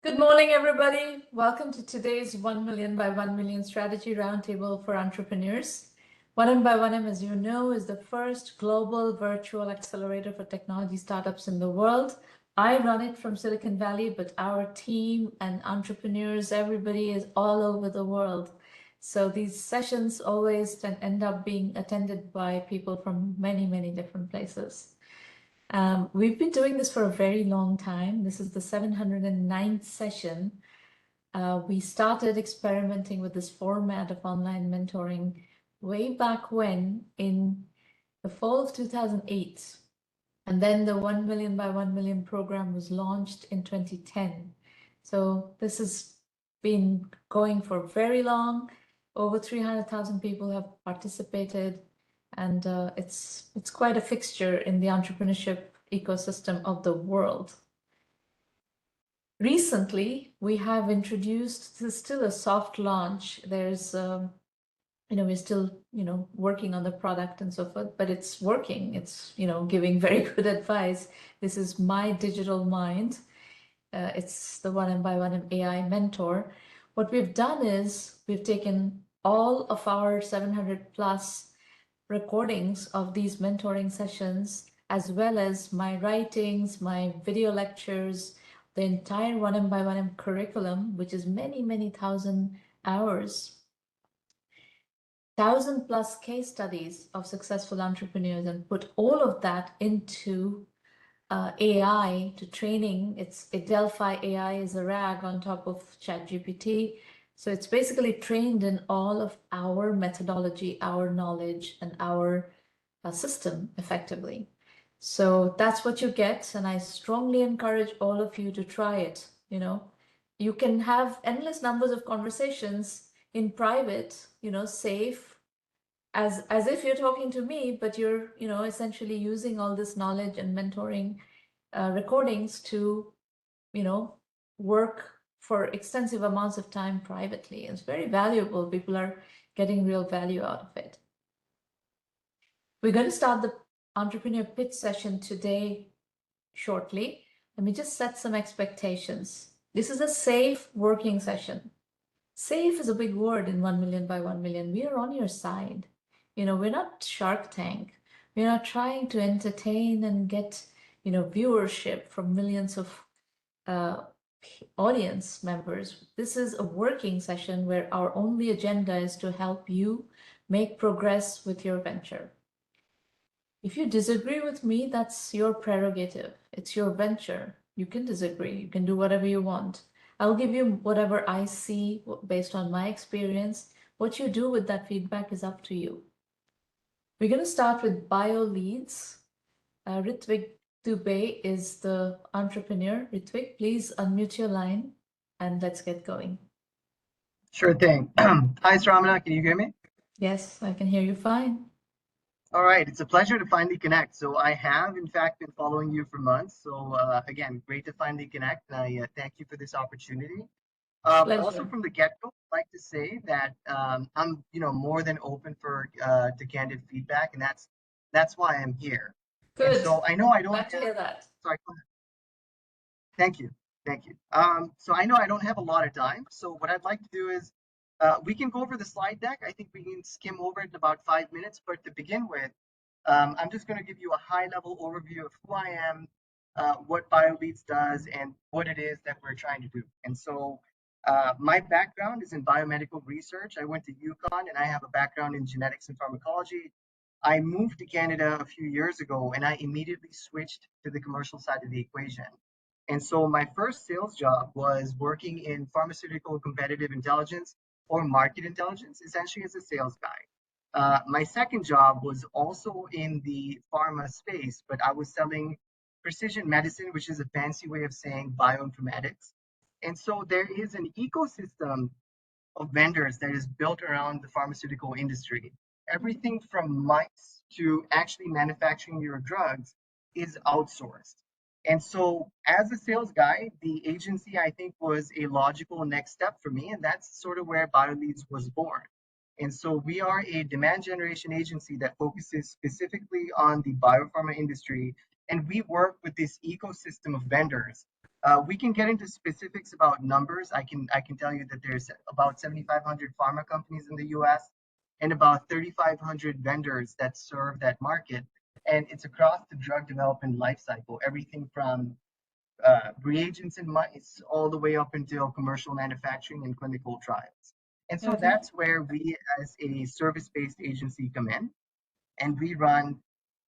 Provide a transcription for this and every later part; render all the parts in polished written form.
Good morning, everybody. Welcome to today's 1 million by 1 million strategy roundtable for entrepreneurs. 1M, as you know, is the first global virtual accelerator for technology startups in the world. I run it from Silicon Valley, but our team and entrepreneurs, everybody is all over the world. So these sessions always end up being attended by people from many, many different places. We've been doing this for a very long time. This is the 709th session. We started experimenting with this format of online mentoring way back when in the fall of 2008. And then the 1 million by 1 million program was launched in 2010. So this has been going for very long. Over 300,000 people have participated. And it's quite a fixture in the entrepreneurship ecosystem of the world. Recently, we have introduced, this is still a soft launch. There's, we're still, working on the product and so forth, but it's working. It's, giving very good advice. This is my digital mind. It's the 1M1M AI mentor. What we've done is we've taken all of our 700 plus recordings of these mentoring sessions, as well as my writings, my video lectures, the entire 1M curriculum, which is many, many thousand hours, 1,000+ case studies of successful entrepreneurs, and put all of that into AI to training. It's Delphi AI is a RAG on top of ChatGPT. So it's basically trained in all of our methodology, our knowledge, and our system effectively. So that's what you get. And I strongly encourage all of you to try it. You can have endless numbers of conversations in private, safe, as if you're talking to me, but you're, essentially using all this knowledge and mentoring recordings to, work for extensive amounts of time privately. It's very valuable. People are getting real value out of it. We're going to start the entrepreneur pitch session today shortly. Let me just set some expectations. This is a safe working session. Safe is a big word in 1 million by 1 million. We are on your side. We're not Shark Tank. We're not trying to entertain and get, viewership from millions of audience members. This is a working session where our only agenda is to help you make progress with your venture. If you disagree with me, that's your prerogative. It's your venture. You can disagree. You can do whatever you want. I'll give you whatever I see based on my experience. What you do with that feedback is up to you. We're going to start with BioLeads. Ritwik Dubey is the entrepreneur. Ritwik, please unmute your line and let's get going. Sure thing. Hi, Sramana, can you hear me? Yes, I can hear you fine. All right, it's a pleasure to finally connect. So I have, in fact, been following you for months. So again, great to finally connect. And I thank you for this opportunity. Also, from the get-go, I'd like to say that I'm, more than open for to candid feedback, and that's why I'm here. Good. And so I know I don't. Glad to hear that. Sorry. Thank you. Thank you. So I know I don't have a lot of time. So what I'd like to do is we can go over the slide deck. I think we can skim over it in about 5 minutes. But to begin with, I'm just going to give you a high-level overview of who I am, what BioLeads does, and what it is that we're trying to do. And so my background is in biomedical research. I went to UConn, and I have a background in genetics and pharmacology. I moved to Canada a few years ago, and I immediately switched to the commercial side of the equation. And so my first sales job was working in pharmaceutical competitive intelligence or market intelligence, essentially as a sales guy. My second job was also in the pharma space, but I was selling precision medicine, which is a fancy way of saying bioinformatics. And so there is an ecosystem of vendors that is built around the pharmaceutical industry. Everything from mice to actually manufacturing your drugs is outsourced. And so as a sales guy, the agency I think was a logical next step for me. And that's sort of where BioLeads was born. And so we are a demand generation agency that focuses specifically on the biopharma industry. And we work with this ecosystem of vendors We can get into specifics about numbers. I can tell you that there's about 7,500 pharma companies in the U.S. and about 3,500 vendors that serve that market, and it's across the drug development life cycle, everything from reagents and mice all the way up until commercial manufacturing and clinical trials. And so Okay. that's where we, as a service-based agency, come in, and we run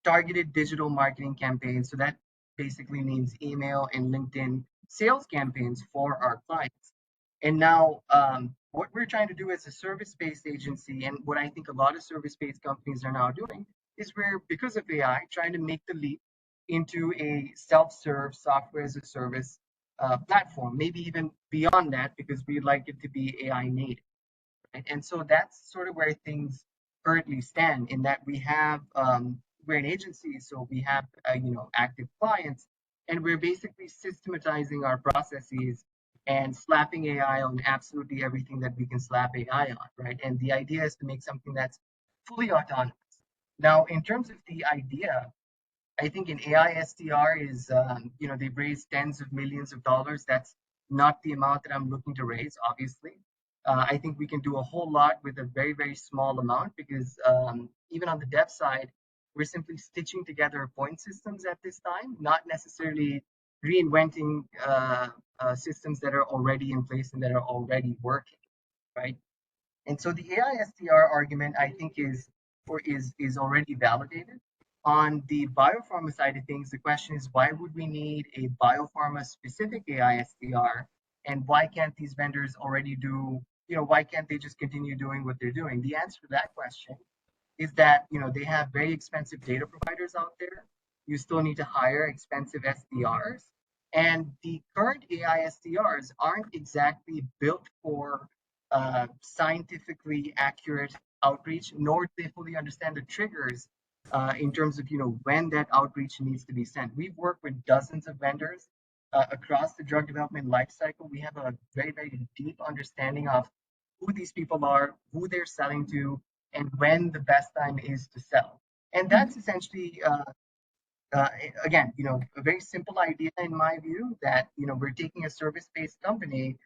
targeted digital marketing campaigns. So that basically means email and LinkedIn sales campaigns for our clients. And now, what we're trying to do as a service-based agency, and what I think a lot of service-based companies are now doing, is we're, because of AI, trying to make the leap into a self-serve software as a service platform, maybe even beyond that, because we'd like it to be AI native. Right? And so that's sort of where things currently stand, in that we have, we're an agency, so we have active clients, and we're basically systematizing our processes and slapping AI on absolutely everything that we can slap AI on, right? And the idea is to make something that's fully autonomous. Now, in terms of the idea, I think an AI SDR is, they've raised tens of millions of dollars. That's not the amount that I'm looking to raise, obviously. I think we can do a whole lot with a very, very small amount, because even on the dev side, we're simply stitching together point systems at this time, not necessarily reinventing systems that are already in place and that are already working, right? And so the AI SDR argument, I think, is already validated. On the biopharma side of things, the question is, why would we need a biopharma specific AI SDR? And why can't these vendors already do, why can't they just continue doing what they're doing? The answer to that question is that they have very expensive data providers out there. You still need to hire expensive SDRs, and the current AI SDRs aren't exactly built for scientifically accurate outreach, nor do they fully understand the triggers in terms of when that outreach needs to be sent. We've worked with dozens of vendors across the drug development lifecycle. We have a very, very deep understanding of who these people are, who they're selling to, and when the best time is to sell. And that's essentially, again, a very simple idea in my view, that, we're taking a service-based company,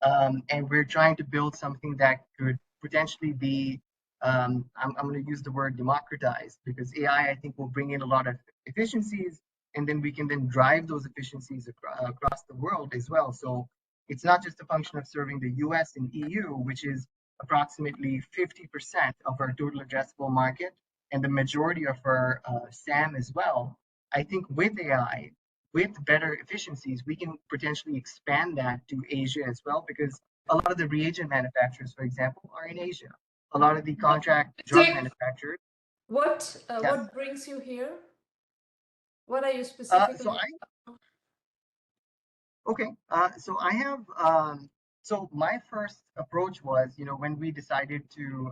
and we're trying to build something that could potentially be, I'm going to use the word democratized, because AI, I think, will bring in a lot of efficiencies, and then we can then drive those efficiencies across the world as well. So it's not just a function of serving the US and EU, which is approximately 50% of our total addressable market and the majority of our SAM as well. I think with AI, with better efficiencies, we can potentially expand that to Asia as well, because a lot of the reagent manufacturers, for example, are in Asia. A lot of the contract drug manufacturers. Yes. What brings you here? What are you So specifically? so I have, so my first approach was, when we decided to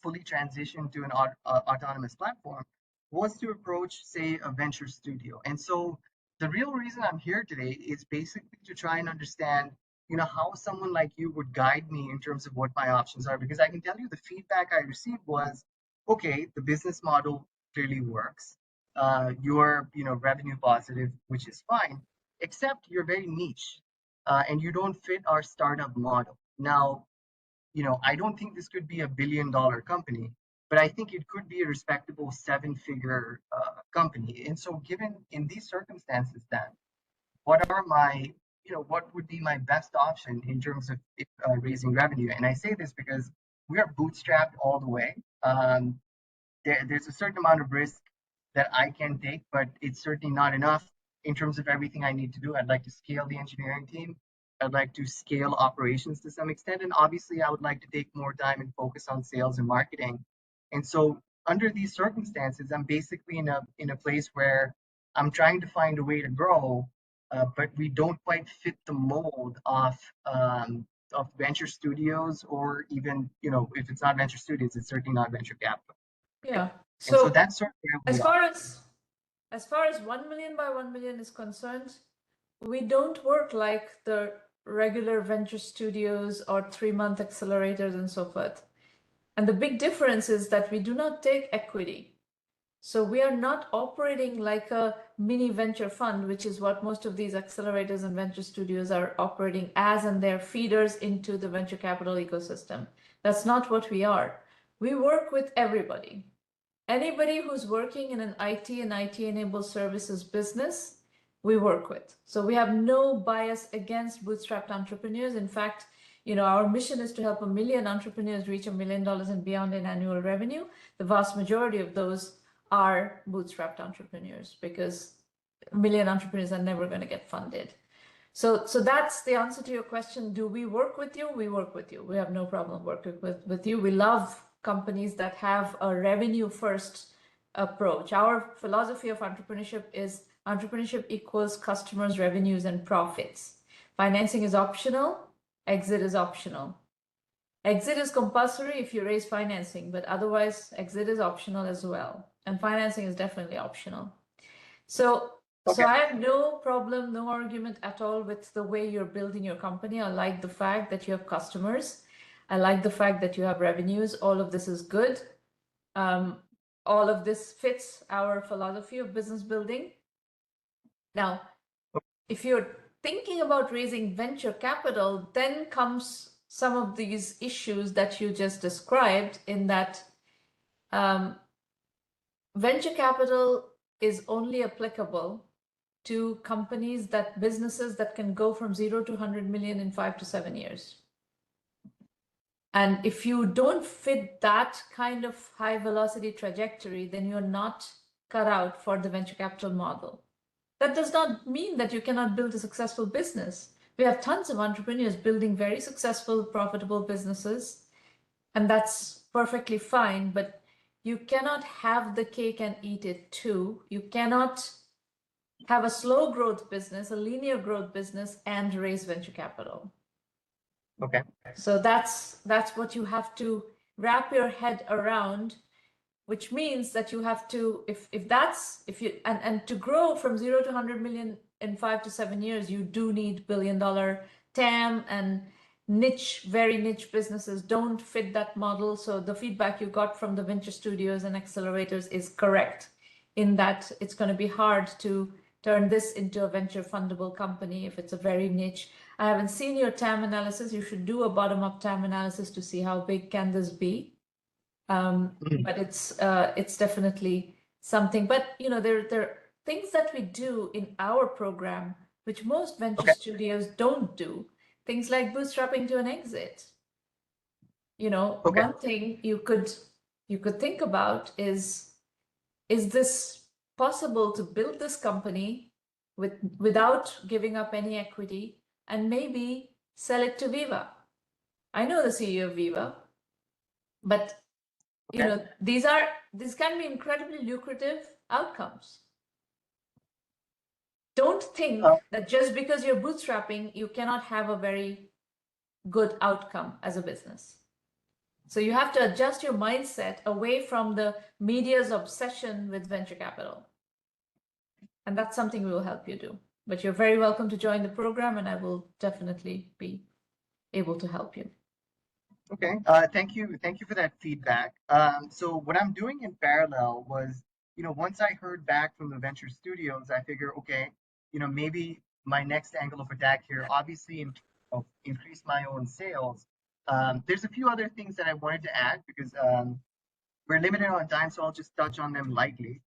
fully transition to an autonomous platform, was to approach, say, a venture studio. And so the real reason I'm here today is basically to try and understand, how someone like you would guide me in terms of what my options are. Because I can tell you the feedback I received was, okay, the business model clearly works. You're, revenue positive, which is fine, except you're very niche, and you don't fit our startup model. Now, I don't think this could be $1 billion company, but I think it could be a respectable seven-figure company. And so, given in these circumstances, then what are my, what would be my best option in terms of raising revenue? And I say this because we are bootstrapped all the way. There's a certain amount of risk that I can take, but it's certainly not enough in terms of everything I need to do. I'd like to scale the engineering team. I'd like to scale operations to some extent. And obviously, I would like to take more time and focus on sales and marketing. And so under these circumstances, I'm basically in a place where I'm trying to find a way to grow, but we don't quite fit the mold of venture studios, or even, if it's not venture studios, it's certainly not venture capital. Yeah. And so So that's sort of where as we are. far as 1 million by 1 million is concerned, we don't work like the regular venture studios or 3-month accelerators and so forth. And the big difference is that we do not take equity. So we are not operating like a mini venture fund, which is what most of these accelerators and venture studios are operating as, and they're feeders into the venture capital ecosystem. That's not what we are. We work with everybody. Anybody who's working in an IT and IT-enabled services business, we work with. So we have no bias against bootstrapped entrepreneurs. In fact, our mission is to help 1 million entrepreneurs reach $1 million and beyond in annual revenue. The vast majority of those are bootstrapped entrepreneurs, because 1 million entrepreneurs are never going to get funded. So that's the answer to your question. Do we work with you? We work with you. We have no problem working with you. We love companies that have a revenue first approach. Our philosophy of entrepreneurship is entrepreneurship equals customers, revenues, and profits. Financing is optional. Exit is optional. Exit is compulsory if you raise financing, but otherwise exit is optional as well. And financing is definitely optional. So I have no problem, no argument at all with the way you're building your company. I like the fact that you have customers. I like the fact that you have revenues. All of this is good. All of this fits our philosophy of business building. Now, if you're thinking about raising venture capital, then comes some of these issues that you just described, in that venture capital is only applicable to companies, businesses that can go from 0 to 100 million in 5 to 7 years. And if you don't fit that kind of high velocity trajectory, then you're not cut out for the venture capital model. That does not mean that you cannot build a successful business. We have tons of entrepreneurs building very successful, profitable businesses, and that's perfectly fine, but you cannot have the cake and eat it too. You cannot have a slow growth business, a linear growth business, and raise venture capital. Okay. So that's what you have to wrap your head around, which means that you have to, and to grow from 0 to 100 million in 5 to 7 years, you do need $1 billion TAM, and very niche businesses don't fit that model. So the feedback you got from the venture studios and accelerators is correct, in that it's going to be hard to turn this into a venture fundable company if it's a very niche. I haven't seen your TAM analysis. You should do a bottom-up TAM analysis to see how big can this be. But it's definitely something. But there are things that we do in our program which most venture studios don't do. Things like bootstrapping to an exit. One thing you could think about is this possible to build this company without giving up any equity and maybe sell it to Viva? I know the CEO of Viva, but these can be incredibly lucrative outcomes. Don't think that just because you're bootstrapping, you cannot have a very good outcome as a business. So you have to adjust your mindset away from the media's obsession with venture capital. And that's something we will help you do. But you're very welcome to join the program, and I will definitely be able to help you. Okay, thank you for that feedback. So what I'm doing in parallel was, once I heard back from the venture studios, I figure, okay, maybe my next angle of attack here, obviously increase my own sales. There's a few other things that I wanted to add, because we're limited on time, so I'll just touch on them lightly.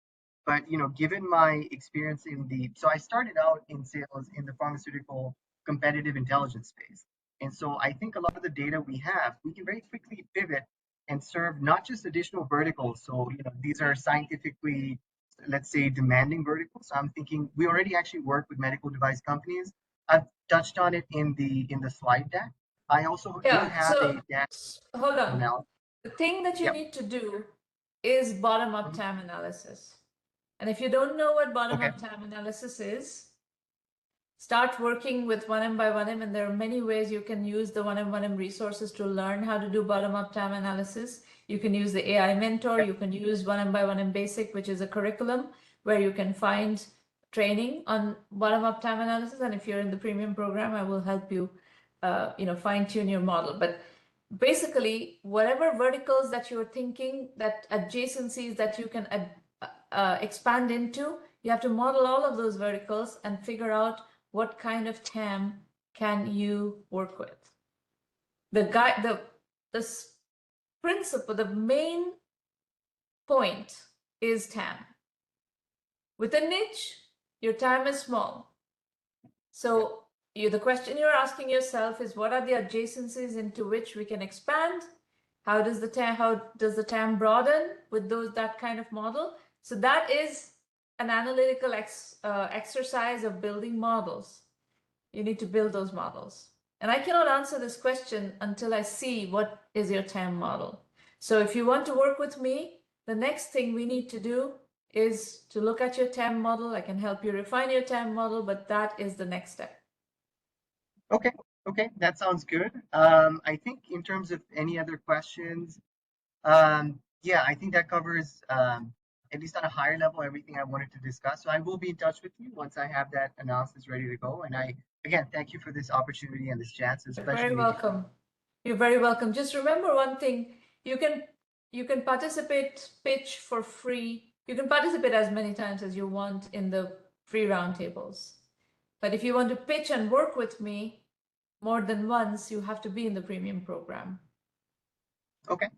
But given my experience so I started out in sales in the pharmaceutical competitive intelligence space. And so I think a lot of the data we have, we can very quickly pivot and serve not just additional verticals. So these are scientifically, let's say, demanding verticals. So I'm thinking we already actually work with medical device companies. I've touched on it in the slide deck. I also do have hold on. Now, the thing that you need to do is bottom-up TAM analysis. And if you don't know what bottom-up TAM analysis is, start working with 1M, and there are many ways you can use the 1M resources to learn how to do bottom-up TAM analysis. You can use the AI mentor. You can use 1M basic, which is a curriculum where you can find training on bottom-up TAM analysis. And if you're in the premium program, I will help you, fine-tune your model. But basically, whatever verticals that you're thinking, that adjacencies that you can expand into, you have to model all of those verticals and figure out what kind of TAM can you work with. The principle, the main point is TAM. With a niche, your TAM is small. So the question you're asking yourself is, what are the adjacencies into which we can expand? How does the TAM broaden with that kind of model? So that is an analytical exercise of building models. You need to build those models. And I cannot answer this question until I see what is your TAM model. So if you want to work with me, the next thing we need to do is to look at your TAM model. I can help you refine your TAM model, but that is the next step. Okay, okay, that sounds good. I think in terms of any other questions, yeah, I think that covers, at least on a higher level, everything I wanted to discuss. So I will be in touch with you once I have that analysis ready to go. And again, thank you for this opportunity and this chance. It's a pleasure to meet you. You're very welcome. You're very welcome. Just remember one thing, you can participate, pitch for free. You can participate as many times as you want in the free roundtables. But if you want to pitch and work with me more than once, you have to be in the premium program. Okay.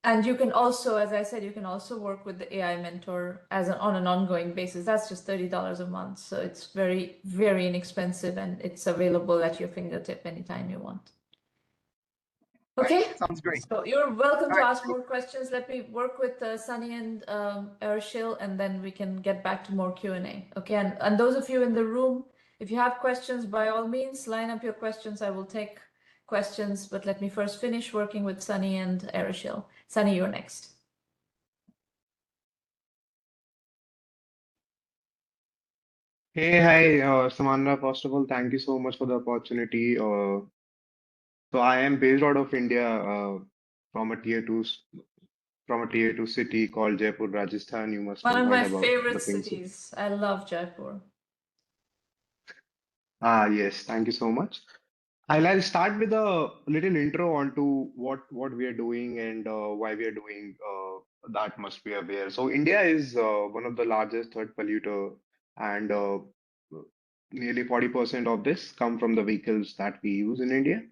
And you can also, as I said, you can also work with the AI mentor on an ongoing basis. That's just $30 a month. So it's very, very inexpensive, and it's available at your fingertip anytime you want. Okay. Right. Sounds great. So you're welcome to ask more questions. Let me work with Sunny and Aeroshil, and then we can get back to more Q&A. Okay. And those of you in the room, if you have questions, by all means, line up your questions. I will take questions, but let me first finish working with Sunny and Aeroshil. Sunny, you're next. Hey, hi, Samandra. First of all, thank you so much for the opportunity. So I am based out of India, from a tier two city called Jaipur, Rajasthan. You must One have of heard my about the favorite things. cities. I love Jaipur. Yes, thank you so much. I'll start with a little intro onto what we are doing and why we are doing that must be aware. So India is one of the largest third polluter, and nearly 40% of this come from the vehicles that we use in India.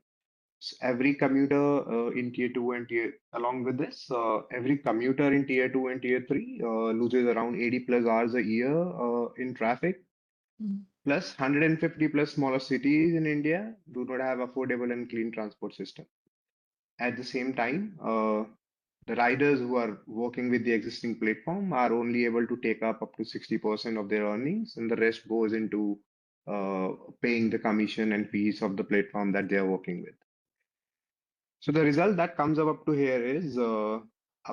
Every commuter in tier 2 and tier along with this, every commuter in tier 2 and tier 3 loses around 80 plus hours a year in traffic. Plus 150 plus smaller cities in India do not have affordable and clean transport system. At the same time, the riders who are working with the existing platform are only able to take up to 60% of their earnings, and the rest goes into paying the commission and fees of the platform that they are working with. So the result that comes up to here is a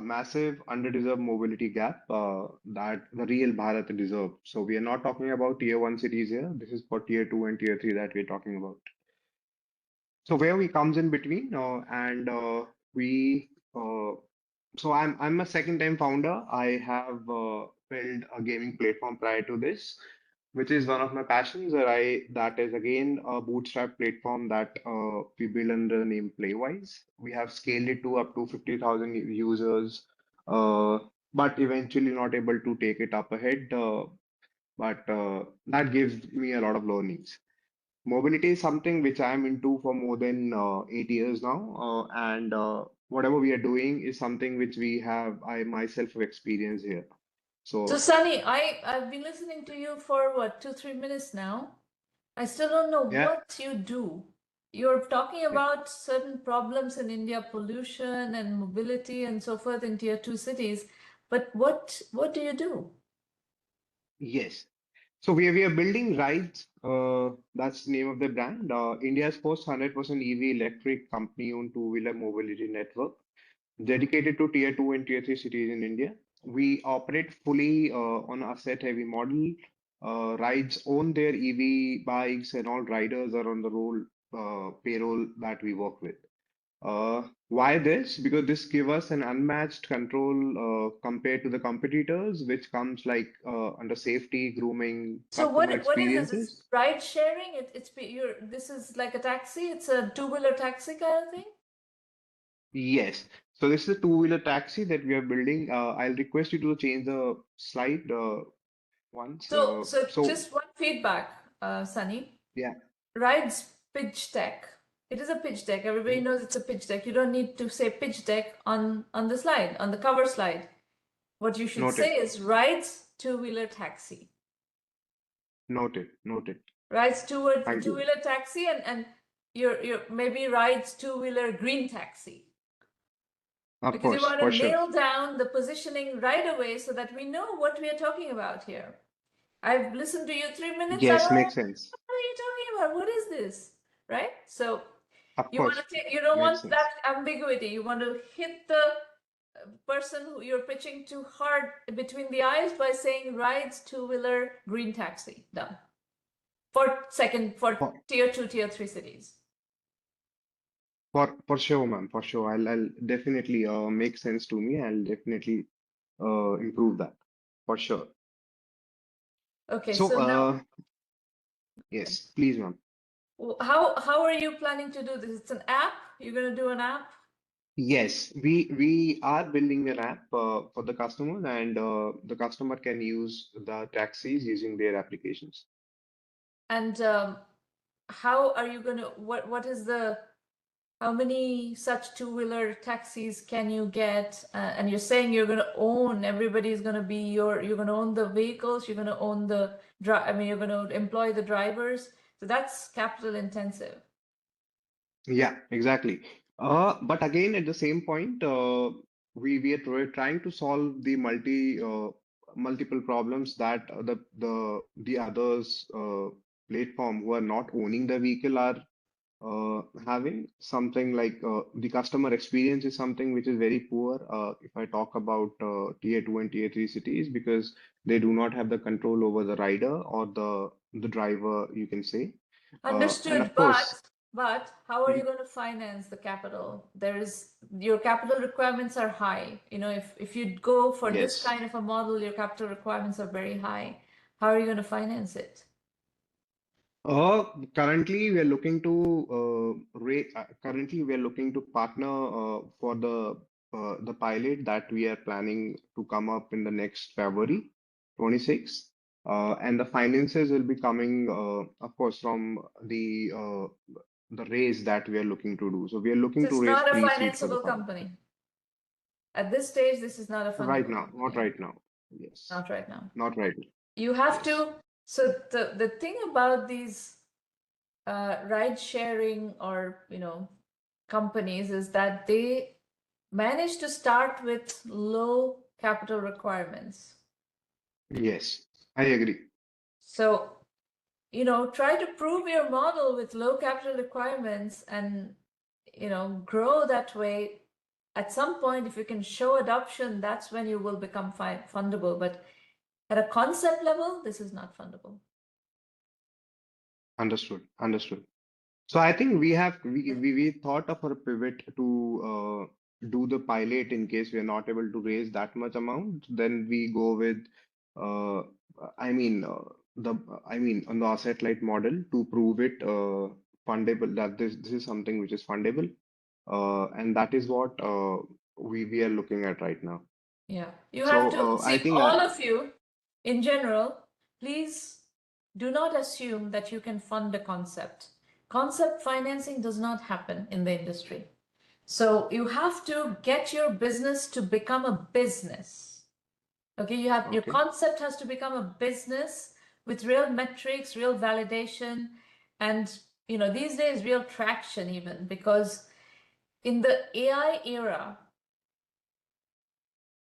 massive underdeserved mobility gap that the real Bharat deserves. So we are not talking about tier 1 cities here. This is for tier 2 and tier 3 that we're talking about. So where we comes in between, and we so I'm a second time founder. I have built a gaming platform prior to this, which is one of my passions. That is again a bootstrap platform that we build under the name Playwise. We have scaled it to up to 50,000 users, but eventually not able to take it up ahead. But that gives me a lot of learnings. Mobility is something which I'm into for more than 8 years now, and whatever we are doing is something which I myself have experienced here. So Sunny, I've been listening to you for what, 2-3 minutes now. I still don't know Yeah, what you do. You're talking about certain problems in India, pollution and mobility and so forth in tier 2 cities, but what do you do? yes. So we are building Ridezz. That's the name of the brand. India's first 100% EV electric company-owned two-wheeler mobility network, dedicated to tier 2 and tier 3 cities in India. We operate fully on asset-heavy model. Rides own their EV bikes, and all riders are on the payroll that we work with. Why this? Because this gives us an unmatched control compared to the competitors, which comes like under safety, grooming, So customer what is this? It's experiences. ride sharing? This is like a taxi? It's a two-wheeler taxi kind of thing? Yes. So this is a two-wheeler taxi that we are building. I'll request you to change the slide once. So So just one feedback, Sunny. yeah. Ridezz pitch deck. It is a pitch deck. Everybody Mhm. knows it's a pitch deck. You don't need to say pitch deck on the slide, on the cover slide. What you should Noted. say is Ridezz two-wheeler taxi. Noted. Noted. Ridezz Thank you. two-wheeler taxi, and your maybe Ridezz two-wheeler green taxi. Of Because you course, want to for sure. nail down the positioning right away so that we know what we are talking about here. I've listened to you 3 minutes. I Yes, don't know makes sense. what are you talking about? What is this? Right? So Of you want course, to take, you don't makes want sense. that ambiguity. You want to hit the person who you're pitching too hard between the eyes by saying Ridezz two-wheeler green taxi. Done. For For tier 2, tier 3 cities. for sure, ma'am. For sure. I'll definitely make sense to me. I'll definitely improve that. For sure. Okay, So so now yes, please, ma'am. how are you planning to do this? It's an app? You're going to do an app? Yes, we are building an app for the customer, and the customer can use the taxis using their applications. And how are you going to, what is the, how many such two-wheeler taxis can you get? And you're saying you're going to own, everybody's going to be you're going to own the vehicles, you're going to own the, you're going to employ the drivers. So that's capital intensive. Yeah, exactly. But again, at the same point, we're trying to solve the multiple problems that the others platform who are not owning the vehicle are having. Something like the customer experience is something which is very poor. If I talk about tier 2 and tier 3 cities, because they do not have the control over the rider or the driver, you can say. And Understood, of course. but how are you going to finance the capital? Your capital requirements are high. You know, if you go for this Yes. kind of a model, your capital requirements are very high. How are you going to finance it? Currently, we are looking to currently we are looking to partner for the pilot that we are planning to come up in the next February 26. And the finances will be coming, of course, from the raise that we are looking to do. So we are So looking to it's raise not a pre-seed for the financeable pilot. company. At this stage, this is not a Right fundable now, not company. right now. Yes, Not right now. not right now. You have Yes. to, so the thing about these ride sharing or, companies is that they manage to start with low capital requirements. Yes, I agree. So, try to prove your model with low capital requirements and, grow that way. At some point, if you can show adoption, that's when you will become fundable. But at a concept level, this is not fundable. Understood. Understood. So I think we thought of a pivot to do the pilot in case we are not able to raise that much amount. Then we go with uh, I mean the I mean on the asset light model to prove it fundable, that this is something which is fundable, and that is what we are looking at right now. Yeah, you have So to I see, think all of you in general, please do not assume that you can fund a concept. Concept financing does not happen in the industry. So you have to get your business to become a business. Okay, your okay, concept has to become a business with real metrics, real validation, and these days real traction even, because in the AI era,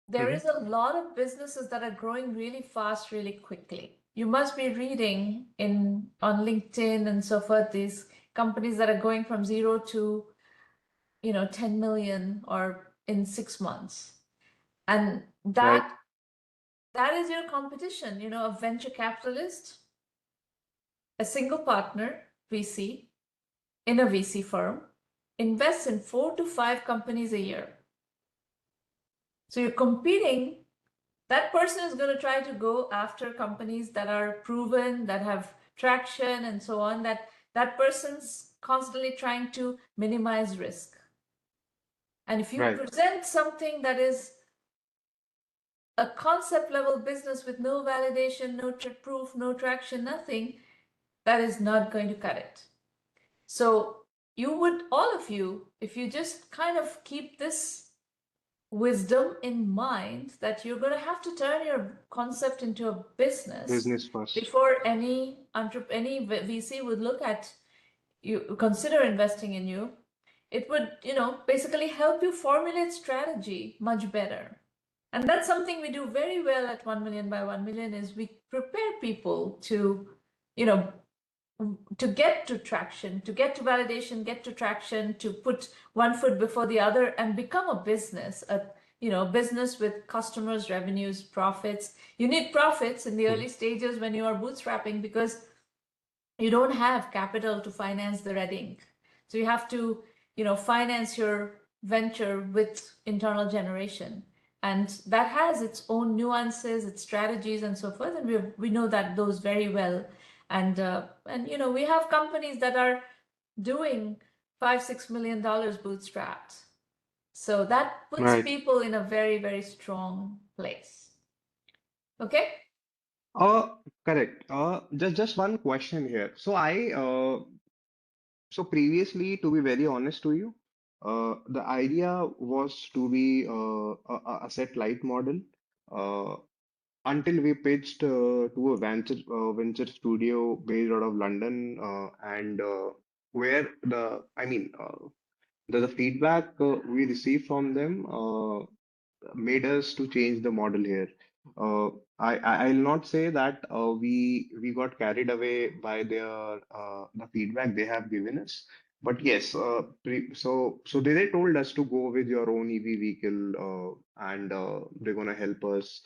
there hmm is a lot of businesses that are growing really fast, really quickly. You must be reading on LinkedIn and so forth, these companies that are going from 0 to 10 million or in 6 months. And right, that is your competition, a venture capitalist, a single partner, VC, in a VC firm, invests in 4 to 5 companies a year. So you're competing. That person is going to try to go after companies that are proven, that have traction and so on, that person's constantly trying to minimize risk. And if you Right. present something that is a concept level business with no validation, no proof, no traction, nothing, that is not going to cut it. So you would, all of you, if you just kind of keep this wisdom in mind that you're going to have to turn your concept into a business Business first. before any VC would look at you, consider investing in you, it would, basically help you formulate strategy much better. And that's something we do very well at 1 million by 1 million is we prepare people to, to get to traction, to get to validation, get to traction, to put one foot before the other and become a business, business with customers, revenues, profits. You need profits in the early stages when you are bootstrapping because you don't have capital to finance the red ink. So you have to, finance your venture with internal generation. And that has its own nuances, its strategies, and so forth. And we know that those very well. And we have companies that are doing $5-6 million bootstrapped. So that puts Right. people in a very, very strong place. Okay? Correct. Just one question here. So previously, to be very honest to you, the idea was to be a asset light model. Uh, until we pitched to a venture studio based out of London, and where the feedback we received from them made us to change the model here. Uh, I'll not say that we got carried away by the feedback they have given us, but yes, so they told us to go with your own EV vehicle, and they're gonna help us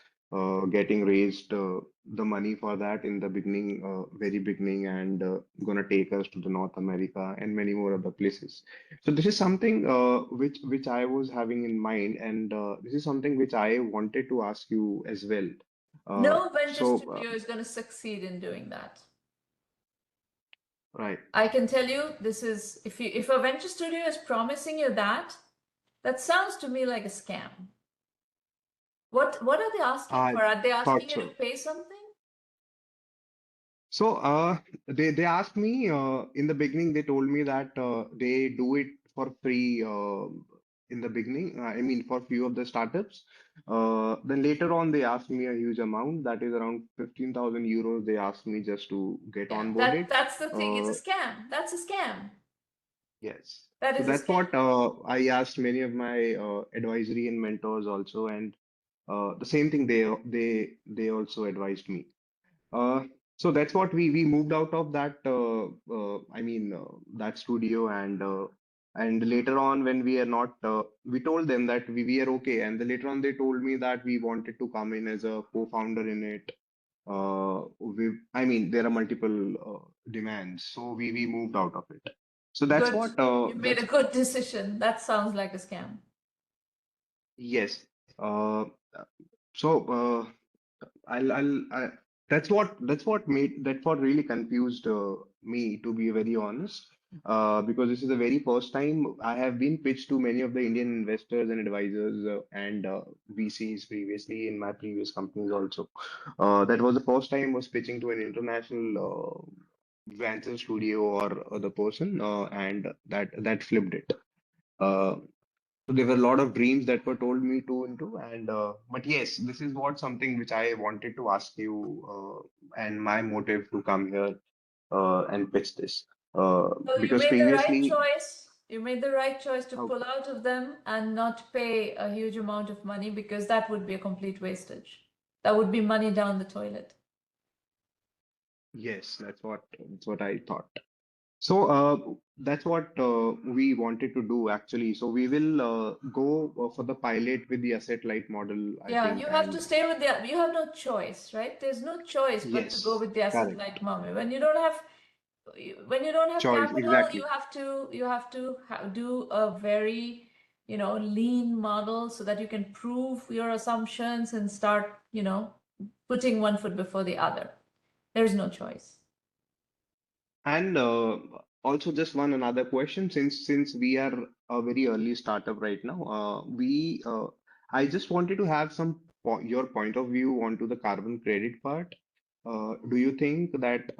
getting raised the money for that in the beginning, very beginning, and gonna take us to the North America and many more other places. So this is something which I was having in mind, and this is something which I wanted to ask you as well. No venture So studio is going to succeed in doing that. right, I can tell you this is if a venture studio is promising you that, that sounds to me like a scam. What are they asking I for? Are they asking thought you to so. pay something? So they asked me in the beginning. They told me that they do it for free in the beginning. I mean, for few of the startups. Then later on, they asked me a huge amount. That is around 15,000 euros. They asked me just to get Yeah, onboarded. that's the thing. It's Uh, a scam. That's a scam. yes. That So is a that's scam. what I asked many of my advisory and mentors also, and the same thing they also advised me. Uh, so that's what we moved out of that that studio, and later on when we are not we told them that we are okay, and later on they told me that we wanted to come in as a co-founder in it. There are multiple demands, so we moved out of it. So that's Good. what You made that's a good decision. That sounds like a scam. yes. Uh, so I that's what really confused me, to be very honest, because this is the very first time I have been pitched to many of the Indian investors and advisors and VCs previously in my previous companies also. That was the first time I was pitching to an international venture studio or other person, and that flipped it. Uh, so there were a lot of dreams that were told me to into, and but yes, this is what something which I wanted to ask you, and my motive to come here and pitch this, So you because made the right previously, choice. You made the right choice to oh, pull out of them and not pay a huge amount of money because that would be a complete wastage. That would be money down the toilet. yes, that's what I thought. So that's what we wanted to do actually. So we will go for the pilot with the asset light model, I Yeah, think, you have to and stay with you have no choice, right? There's no choice but to go yes, with the asset correct, light model. When you don't have choice, capital, you exactly. have to do a very, lean model so that you can prove your assumptions and start, putting one foot before the other. There's no choice. And also just one another question, since we are a very early startup right now, I just wanted to have your point of view onto the carbon credit part. Do you think that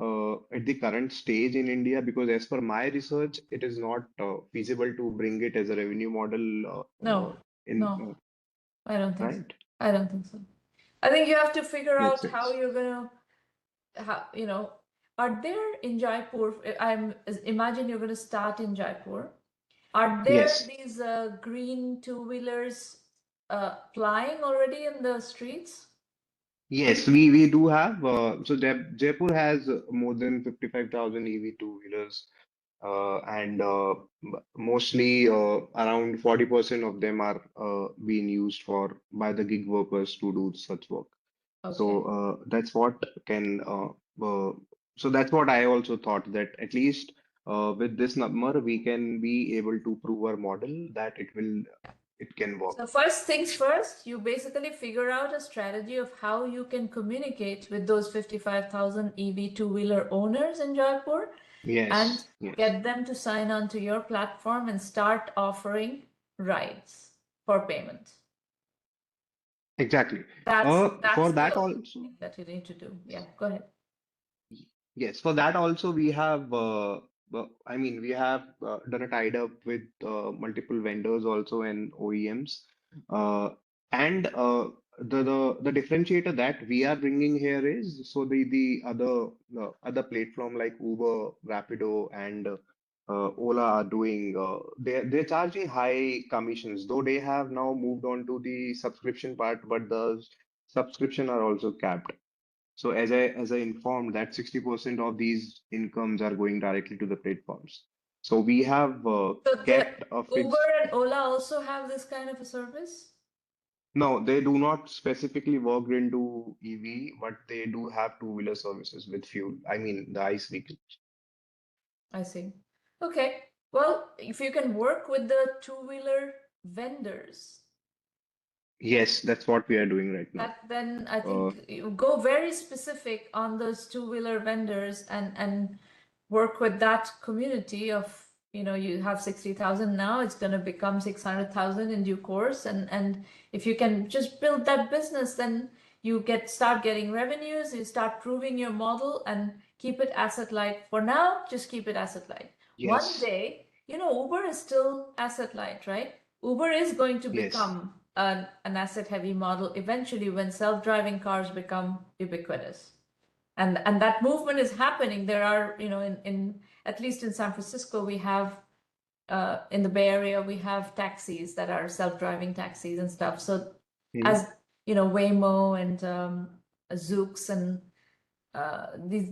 at the current stage in India, because as per my research, it is not feasible to bring it as a revenue model No, in no, I don't think so. right? I don't think so. I think you have to figure Makes out how sense. you're gonna, are there in Jaipur, imagine you're gonna start in Jaipur. Are there Yes. these green two-wheelers plying already in the streets? Yes, we do have. So Jaipur has more than 55,000 EV two-wheelers, and mostly around 40% of them are being used by the gig workers to do such work. So Okay. that's what can. So that's what I also thought, that at least with this number we can be able to prove our model that it can work. So first things first, you basically figure out a strategy of how you can communicate with those 55,000 EV two-wheeler owners in Jaipur and Yes, yes, get them to sign on to your platform and start offering rides for payment. exactly. That's For the that only also. thing that you need to do. Yeah, go ahead. Yes, for that also we have, I mean, we have done a tied up with multiple vendors also and OEMs. Uh, and the differentiator that we are bringing here is, so the other platform like Uber, Rapido, and Ola are doing, they're charging high commissions, though they have now moved on to the subscription part, but the subscription are also capped. So as I informed, that 60% of these incomes are going directly to the platforms. So we have So the kept a Uber fixed. and Ola also have this kind of a service? No, they do not specifically work into EV, but they do have two-wheeler services with fuel. I mean, the ICE vehicle. I see. Okay. Well, if you can work with the two-wheeler vendors, Yes, that's what we are doing right now. then I Uh, think you go very specific on those two-wheeler vendors and work with that community of, you have 60,000 now, it's going to become 600,000 in due course. And if you can just build that business, then you start getting revenues, you start proving your model and keep it asset light. For now, just keep it asset light. One yes, day, Uber is still asset light, right? Uber is going to yes, become an asset heavy model eventually when self-driving cars become ubiquitous. And that movement is happening. There are, in at least in San Francisco, we have in the Bay Area, we have taxis that are self-driving taxis and stuff. So mhm, as Waymo and Zoox and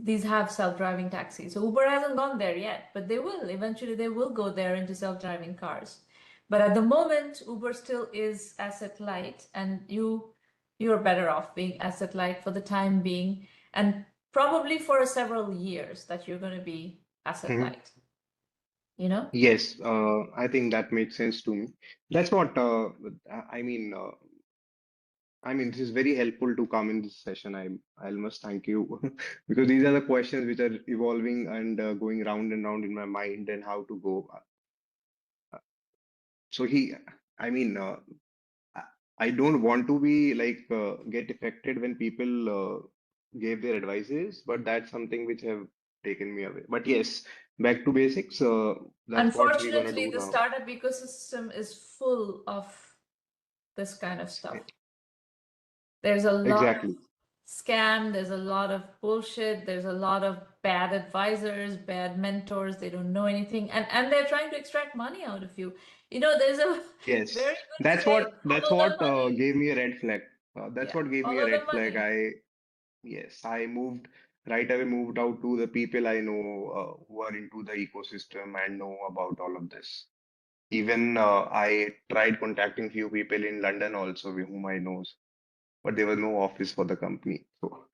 these have self-driving taxis. So Uber hasn't gone there yet, but they will. Eventually, they will go there into self-driving cars. But at the moment, Uber still is asset light, and you're better off being asset light for the time being, and probably for several years that you're going to be asset mhm. light. You know? Yes, I think that makes sense to me. That's what I mean. This is very helpful to come in this session. I must thank you because these are the questions which are evolving and going round and round in my mind, and how to go. So I mean, I I don't want to be like get affected when people gave their advices, but that's something which have taken me away. But yes, back to basics. That's what we're gonna Unfortunately, do the now. startup ecosystem is full of this kind of stuff. There's a lot of Exactly. scam, there's a lot of bullshit, there's a lot of bad advisors, bad mentors, they don't know anything, and they're trying to extract money out of you. There's a Yes. very good saying, That's follow the what money. gave me a red flag. That's Yeah, what gave me a follow the red flag. money. Yes, I moved right away, moved out to the people I know who are into the ecosystem and know about all of this. Even I tried contacting few people in London also whom I know, but there was no office for the company. So,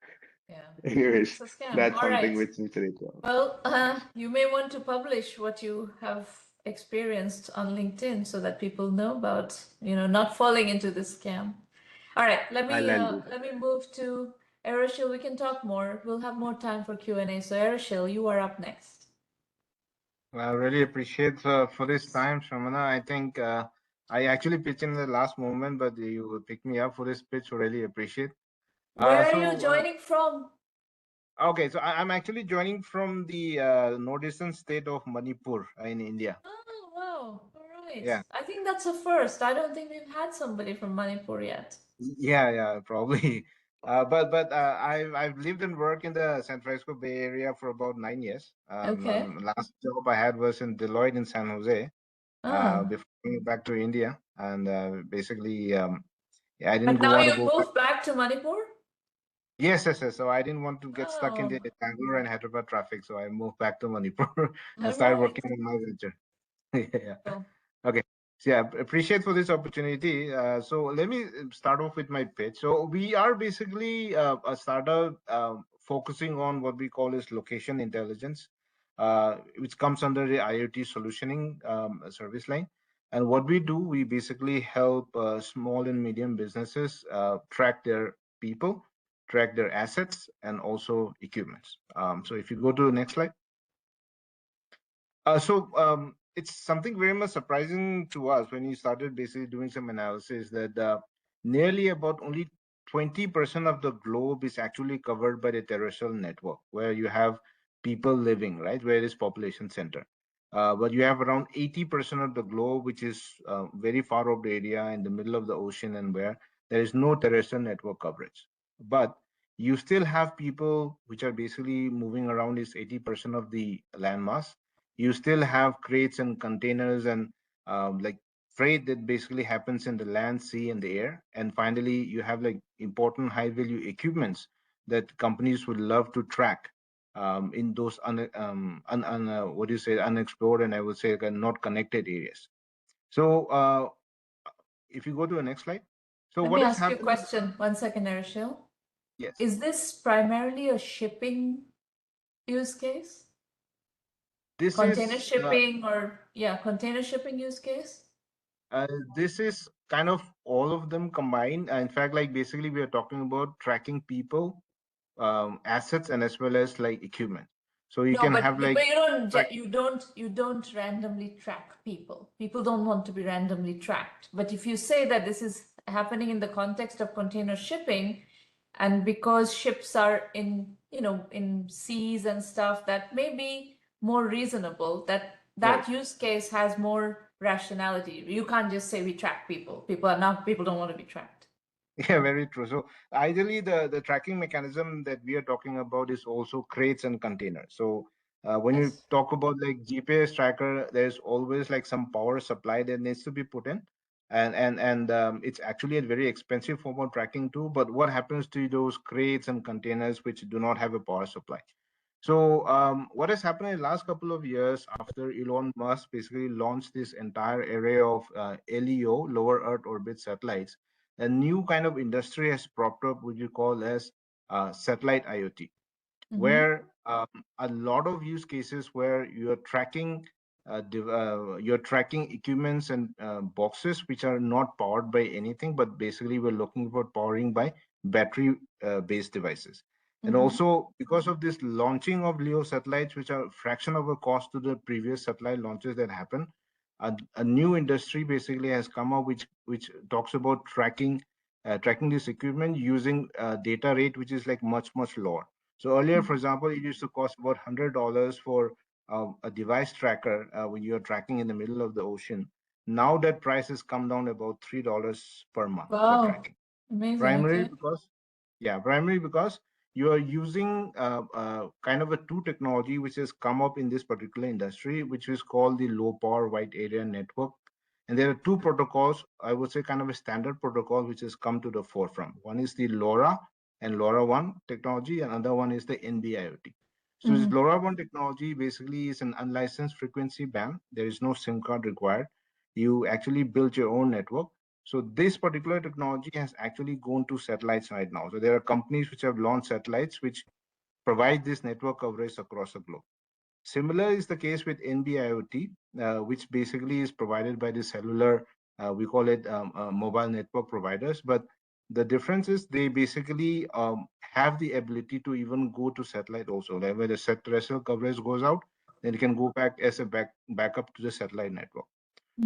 Yeah, it's anyways, a scam. that's All something right. which is Well, you may want to publish what you have experienced on LinkedIn so that people know about, not falling into this scam. All right, I'll do that. let me move to Aeroshil. We can talk more. We'll have more time for Q&A. So Aeroshil, you are up next. I really appreciate for this time, Shramana. I think I actually pitched in the last moment, but you picked me up for this pitch. Really appreciate. Where are you So joining from? okay, so I'm actually joining from the northeastern state of Manipur in India. Oh, wow. All right. Yeah, I think that's a first. I don't think we've had somebody from Manipur yet. yeah, probably. But I've lived and worked in the San Francisco Bay Area for about 9 years. Okay. Last job I had was in Deloitte in San Jose. Ah. Before coming back to India, and basically, yeah, I didn't But now want to you've go back. moved back to Manipur? Yes. So I didn't want to get stuck in Oh, the Bangalore and Hyderabad traffic, so I moved back to Manipur and all started right. working on my venture. Yeah. Cool. Okay. So yeah, appreciate for this opportunity. So let me start off with my pitch. So we are basically a startup focusing on what we call is location intelligence, which comes under the IoT solutioning service line. And what we do, we basically help small and medium businesses track their people, track their assets, and also equipments. So if you go to the next slide. It's something very much surprising to us when you started basically doing some analysis that nearly about only 20% of the globe is actually covered by the terrestrial network, where you have people living, right, where it is population center. But you have around 80% of the globe, which is very far off the area in the middle of the ocean and where there is no terrestrial network coverage. But you still have people which are basically moving around is 80% of the landmass. You still have crates and containers and like freight that basically happens in the land, sea, and the air. And finally, you have like important high value equipments that companies would love to track in those what do you say, unexplored, and I would say like, not connected areas. So if you go to the next slide. So Let what me has ask you a happened? question. 1 second, Aeroshil. Yes, Is this primarily a shipping use case? this Container is shipping or, yeah, container shipping use case? this is kind of all of them combined. In fact, like basically we are talking about tracking people, assets, and as well as like equipment. So you No, can but have like track. you don't randomly track people. People don't want to be randomly tracked. But if you say that this is happening in the context of container shipping, and because ships are in, in seas and stuff, that may be more reasonable. Right. That use case has more rationality. You can't just say we track people. People don't want to be tracked. Yeah, very true. So ideally, the tracking mechanism that we are talking about is also crates and containers. So when you Yes. talk about like GPS tracker, there's always like some power supply that needs to be put in, and it's actually a very expensive form of tracking too. But what happens to those crates and containers which do not have a power supply? So what has happened in the last couple of years after Elon Musk basically launched this entire array of LEO, lower Earth orbit satellites, a new kind of industry has propped up, which you call as satellite IoT, Mm-hmm. where a lot of use cases where you're tracking equipments and boxes which are not powered by anything, but basically we're looking for powering by battery based devices. And Mm-hmm. also because of this launching of LEO satellites, which are a fraction of a cost to the previous satellite launches that happened, a new industry basically has come up which talks about tracking this equipment using data rate which is like much lower. So earlier, for example, it used to cost about $100 for a device tracker when you're tracking in the middle of the ocean. Now that price has come down about $3 per month for Wow. tracking. Amazing. Primarily Okay. because, yeah, primarily because you are using kind of a two technology which has come up in this particular industry, which is called the low power wide area network. And there are two protocols, I would say kind of a standard protocol, which has come to the forefront. One is the LoRa and LoRaWAN technology, and another one is the NB-IoT. So this Mm-hmm. LoRaWAN technology basically is an unlicensed frequency band. There is no SIM card required. You actually build your own network. So this particular technology has actually gone to satellites right now. So there are companies which have launched satellites which provide this network coverage across the globe. Similar is the case with NB-IoT, which basically is provided by the cellular, we call it mobile network providers. But the difference is they basically have the ability to even go to satellite also, like where the terrestrial coverage goes out, then it can go back as a backup to the satellite network.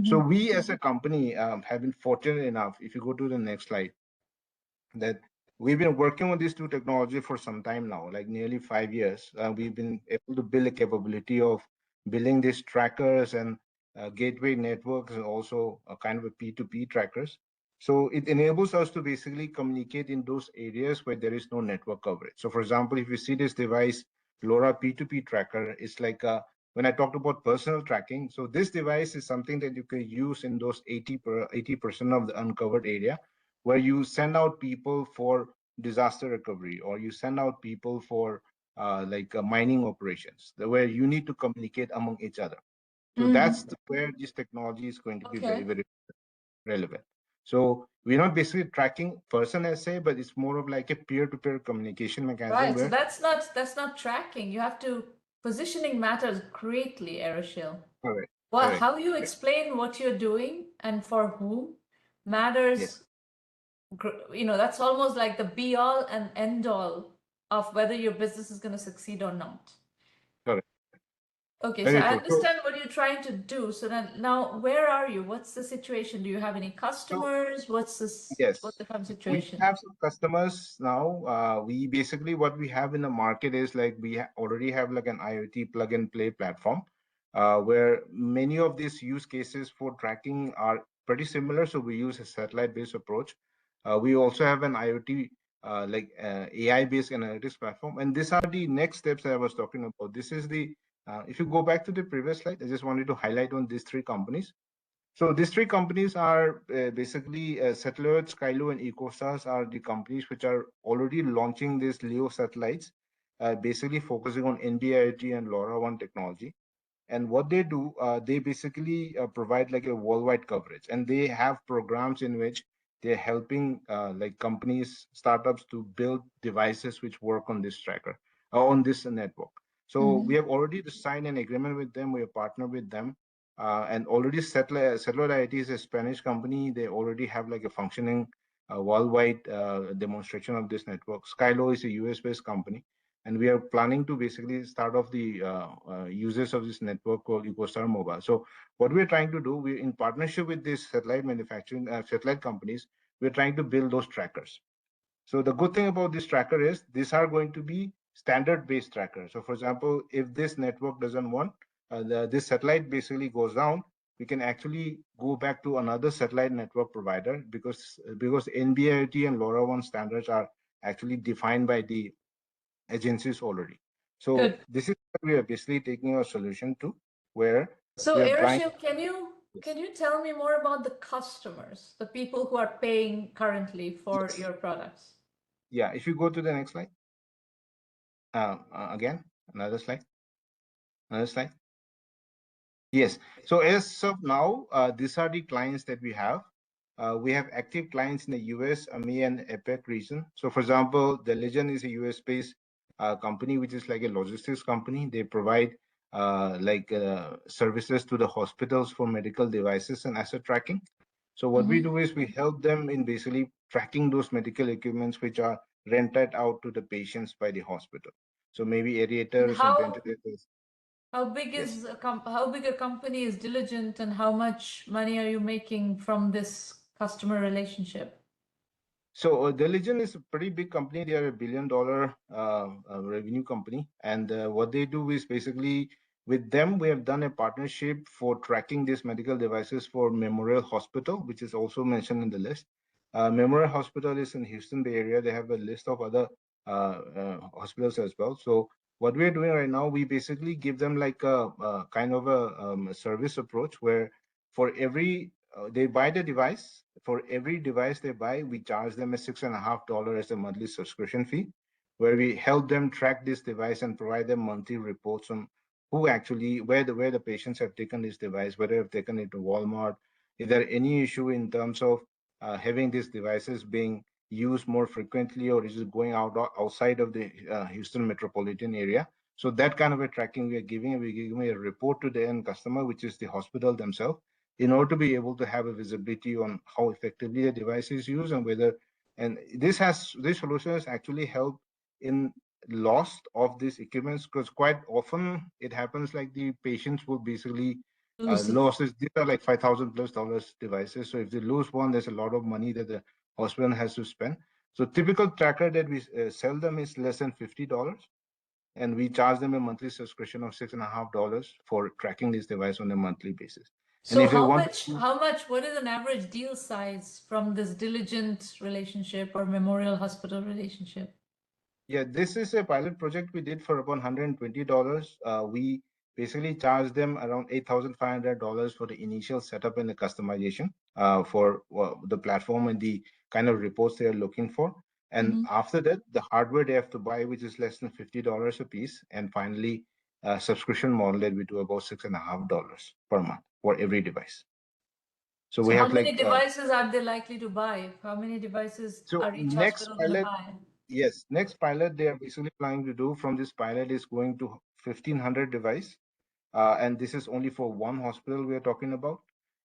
So Mhm. we as a company have been fortunate enough, if you go to the next slide, that we've been working on these two technology for some time now, like nearly 5 years. We've been able to build a capability of building these trackers and gateway networks, and also a kind of a P2P trackers. So it enables us to basically communicate in those areas where there is no network coverage. So for example, if you see this device, LoRa P2P tracker, it's like when I talked about personal tracking. So this device is something that you can use in those 80% of the uncovered area, where you send out people for disaster recovery, or you send out people for mining operations, where you need to communicate among each other. So Mhm. that's where this technology is going to be very, Okay. very relevant. So we're not basically tracking person as say, but it's more of like a peer-to-peer communication mechanism Right. So where that's not tracking. You have to Positioning matters greatly, Aeroshil. correct, Well, correct, how you correct. explain what you're doing and for whom matters. Yes, That's almost like the be all and end all of whether your business is going to succeed or not. correct. Okay, so Very I true. So, understand what you're trying to do. So then now where are you? What's the situation? Do you have any so customers? What's yes, the current we situation? have some customers now. We basically what we have in the market is like we already have like an IoT plug and play platform, where many of these use cases for tracking are pretty similar. So we use a satellite-based approach. We also have an IoT AI-based analytics platform, and these are the next steps that I was talking about. This is the if you go back to the previous slide, I just wanted to highlight on these three companies. So these three companies are basically Satellite, Skylo, and EcoStars are the companies which are already launching these LEO satellites, basically focusing on NB-IoT and LoRaWAN technology. And what they do, they basically provide like a worldwide coverage, and they have programs in which they're helping like companies, startups to build devices which work on this tracker, on this network. So we Mhm. have already signed an agreement with them. We have partnered with them, and already Satellite IT is a Spanish company. They already have like a functioning worldwide demonstration of this network. Skylo is a US-based company, and we are planning to basically start off the users of this network called EcoStar Mobile. So what we're trying to do, we in partnership with these satellite companies, we're trying to build those trackers. So the good thing about this tracker is these are going to be standard-based trackers. So for example, if this network doesn't want, this satellite basically goes down, we can actually go back to another satellite network provider, because NB-IoT and LoRaWAN standards are actually defined by the agencies already. So Good. this is what we are basically taking a solution to, where So we are trying. Aeroshil, can you tell me more about the customers, the people who are paying currently for Yes. your products? Yeah, if you go to the next slide, again, another slide, another slide. Yes. So as of now, these are the clients that we have. We have active clients in the US, EMEA, and APAC region. So for example, the Legend is a US-based company, which is like a logistics company. They provide services to the hospitals for medical devices and asset tracking. So what we Mhm. do is we help them in basically tracking those medical equipments which are rented out to the patients by the hospital. So maybe And aerators and how ventilators. how big Yes. is how big a company is Diligent, and how much money are you making from this customer relationship? So Diligent is a pretty big company. They are $1 billion revenue company, and what they do is basically with them we have done a partnership for tracking these medical devices for Memorial Hospital, which is also mentioned in the list. Memorial Hospital is in Houston Bay Area. They have a list of other hospitals as well. So what we're doing right now, we basically give them like a kind of a service approach where for every they buy the device. For every device they buy, we charge them a $6.50 as a monthly subscription fee, where we help them track this device and provide them monthly reports on who actually where the patients have taken this device, whether they've taken it to Walmart, is there any issue in terms of having these devices being used more frequently, or is it going outside of the Houston metropolitan area. So that kind of a tracking we're giving a report to the end customer, which is the hospital themselves, in order to be able to have a visibility on how effectively the device is used and whether, and this solution has actually helped in loss of these equipments, because quite often it happens like the patients will basically losses. These are like $5,000+ devices. So if they lose one, there's a lot of money that the hospital has to spend. So typical tracker that we sell them is less than $50, and we charge them a monthly subscription of $6.50 for tracking this device on a monthly basis. And So if they how want much, what is an average deal size from this Diligent relationship or Memorial Hospital relationship? Yeah, this is a pilot project we did for about $120. We basically charged them around $8,500 for the initial setup and the customization for the platform and the kind of reports they are looking for. And after that, the hardware they have to buy, which is less than $50 a piece. And finally, a subscription model that we do about $6.50 per month for every device. So we how have many like devices are they likely to buy? How many devices are each hospital going to buy? Yes, next pilot they are basically planning to do from this pilot is going to 1,500 device. And this is only for one hospital we are talking about.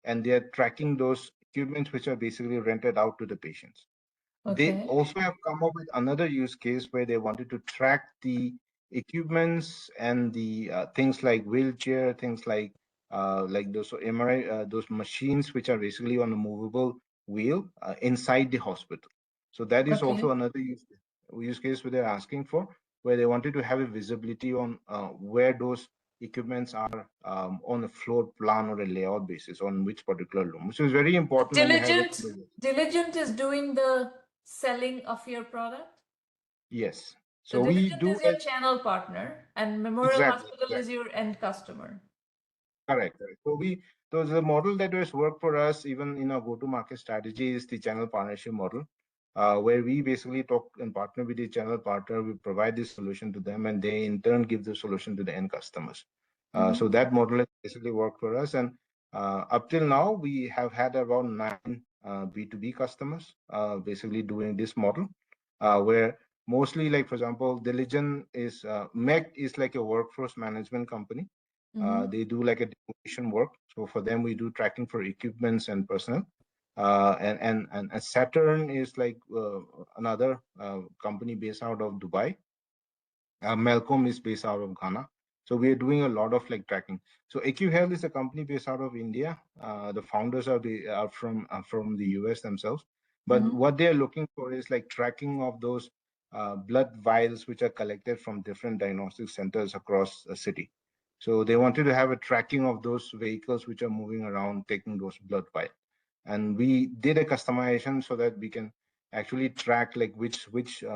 And they are tracking those equipments which are basically rented out to the patients. They Okay. also have come up with another use case where they wanted to track the equipments and the things like wheelchair, things like those MRI, those machines which are basically on a movable wheel inside the hospital. So that is Okay. also another use case where they're asking for, where they wanted to have a visibility on where those equipments are on a floor plan or a layout basis on which particular room, which is very important when you have a Diligent is doing the selling of your product? Yes. So So we Diligent do is your channel partner and Memorial Hospital is your end customer. correct. So the model that has worked for us, even in our go-to-market strategy, is the channel partnership model, where we basically talk and partner with the channel partner. We provide the solution to them, and they in turn give the solution to the end customers. So that model has basically worked for us, and up till now, we have had around 9 B2B customers, basically doing this model, where mostly, like for example, Diligent is MEC is like a workforce management company. They do like a demolition work. So for them, we do tracking for equipments and personnel. And Saturn is like another company based out of Dubai. Malcolm is based out of Ghana. So we are doing a lot of like tracking. So AQ is a company based out of India. The founders are from the US themselves. But what they're looking for is like tracking of those blood vials which are collected from different diagnostic centers across the city. So they wanted to have a tracking of those vehicles which are moving around taking those blood vials. And we did a customization so that we can actually track like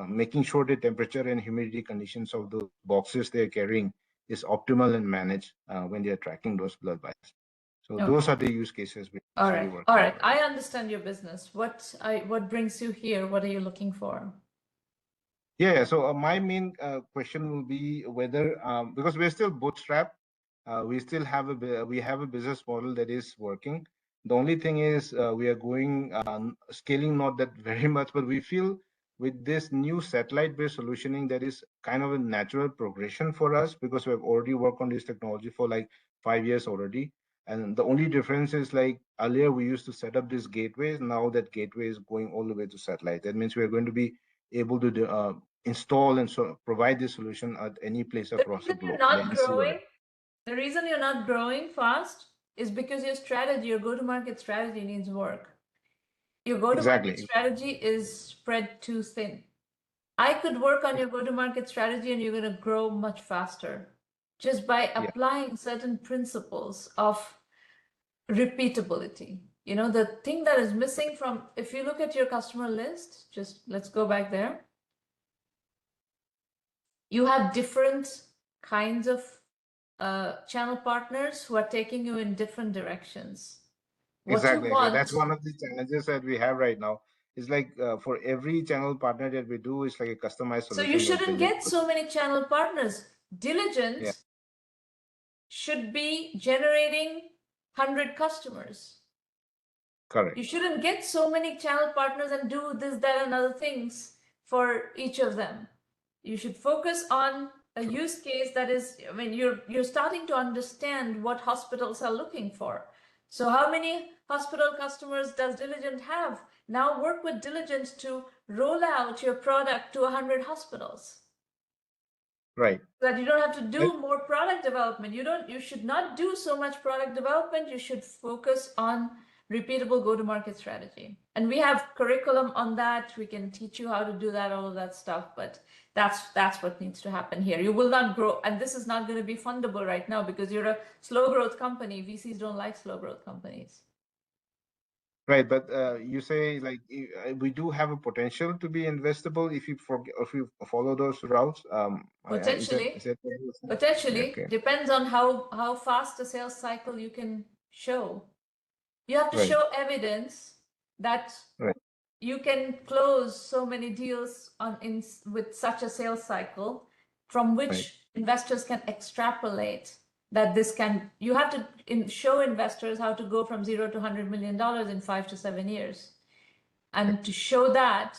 making sure the temperature and humidity conditions of those boxes they're carrying is optimal and managed when they're tracking those blood vials. So those are the use cases we actually work. All right. I understand your business. What brings you here? What are you looking for? Yeah, so my main question will be whether because we're still bootstrapped, we still have a business model that is working. The only thing is we are going scaling not that very much, but we feel with this new satellite-based solutioning that is kind of a natural progression for us because we have already worked on this technology for like 5 years already. And the only difference is like earlier we used to set up these gateways. Now that gateway is going all the way to satellite. That means we are going to be able to install and provide this solution at any place across the globe. The reason you're not growing fast is because your go-to-market strategy needs work. Your go-to-market strategy is spread too thin. I could work on your go-to-market strategy and you're going to grow much faster just by applying certain principles of repeatability. You know, the thing that is missing from, if you look at your customer list, just let's go back there. You have different kinds of channel partners who are taking you in different directions. Exactly. That's one of the challenges that we have right now. It's like for every channel partner that we do, it's like a customized solution. So you shouldn't get so many channel partners. Diligent should be generating 100 customers. Correct. You shouldn't get so many channel partners and do this, that, and other things for each of them. You should focus on a use case that is, I mean, you're starting to understand what hospitals are looking for. So how many hospital customers does Diligent have? Now work with Diligent to roll out your product to 100 hospitals. Right. That you don't have to do more product development. You should not do so much product development. You should focus on repeatable go-to-market strategy. And we have curriculum on that. We can teach you how to do that, all of that stuff. But that's what needs to happen here. You will not grow, and this is not going to be fundable right now because you're a slow growth company. VCs don't like slow growth companies. Right, but you say like we do have a potential to be investable if you follow those routes. Potentially, is that potentially okay. depends on how fast a sales cycle you can show. You have to Right. show evidence that Right. you can close so many deals with such a sales cycle from which Right. investors can extrapolate that you have to show investors how to go from 0 to $100 million in 5 to 7 years. And to show that,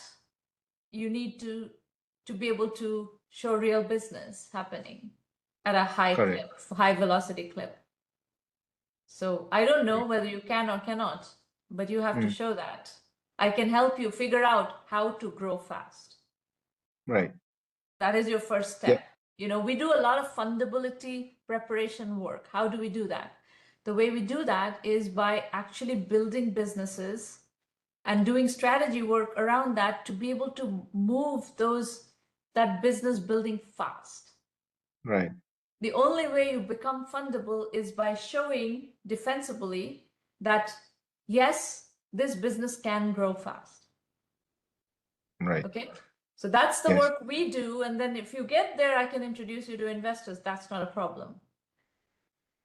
you need to be able to show real business happening at a high velocity clip. So I don't know whether you can or cannot, but you have to show that. I can help you figure out how to grow fast. Right. That is your first step. Yeah. We do a lot of fundability preparation work. How do we do that? The way we do that is by actually building businesses and doing strategy work around that to be able to move that business building fast. Right. The only way you become fundable is by showing defensively that, yes, this business can grow fast. Right. Okay. So that's the work we do. And then if you get there, I can introduce you to investors. That's not a problem.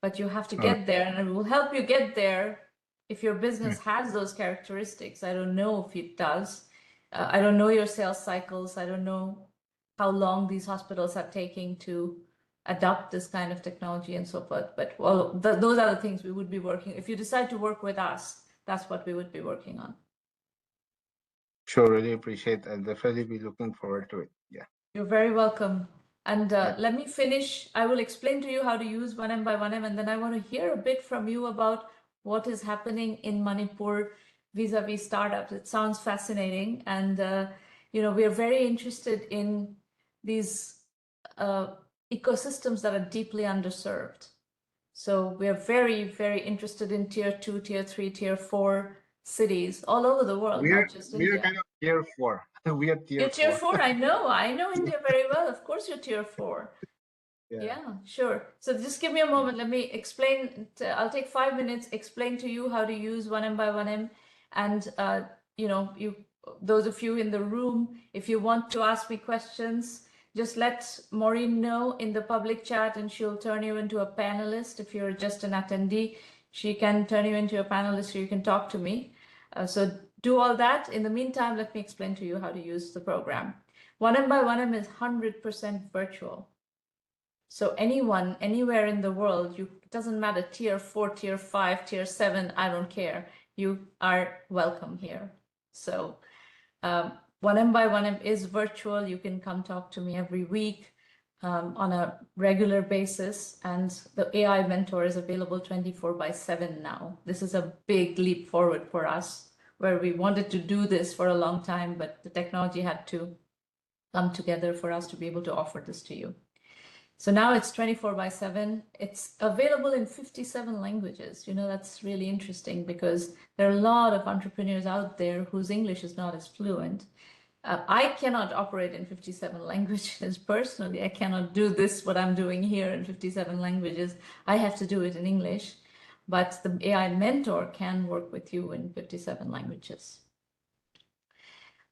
But you have to get there, and it will help you get there if your business has those characteristics. I don't know if it does. I don't know your sales cycles. I don't know how long these hospitals are taking to adopt this kind of technology and so forth. But those are the things we would be working. If you decide to work with us, that's what we would be working on. Sure, really appreciate and definitely be looking forward to it. Yeah. You're very welcome. And let me finish. I will explain to you how to use 1M1M, and then I want to hear a bit from you about what is happening in Manipur vis-a-vis startups. It sounds fascinating. And, we are very interested in these ecosystems that are deeply underserved. So we are very, very interested in tier 2, tier 3, tier 4 cities all over the world, not just India. We are kind of tier 4. We are tier 4. You're tier 4. I know India very well. Of course you're tier 4. Yeah, sure. So just give me a moment. Let me explain. I'll take 5 minutes, explain to you how to use 1M1M. And, those of you in the room, if you want to ask me questions, just let Maureen know in the public chat and she'll turn you into a panelist. If you're just an attendee, she can turn you into a panelist so you can talk to me. So do all that. In the meantime, let me explain to you how to use the program. 1M1M is 100% virtual. So anyone, anywhere in the world, it doesn't matter, tier 4, tier 5, tier 7, I don't care. You are welcome here. So 1M1M is virtual. You can come talk to me every week on a regular basis. And the AI mentor is available 24/7 now. This is a big leap forward for us, where we wanted to do this for a long time, but the technology had to come together for us to be able to offer this to you. So now it's 24/7. It's available in 57 languages. That's really interesting because there are a lot of entrepreneurs out there whose English is not as fluent. I cannot operate in 57 languages personally. I cannot do what I'm doing here in 57 languages. I have to do it in English, but the AI mentor can work with you in 57 languages.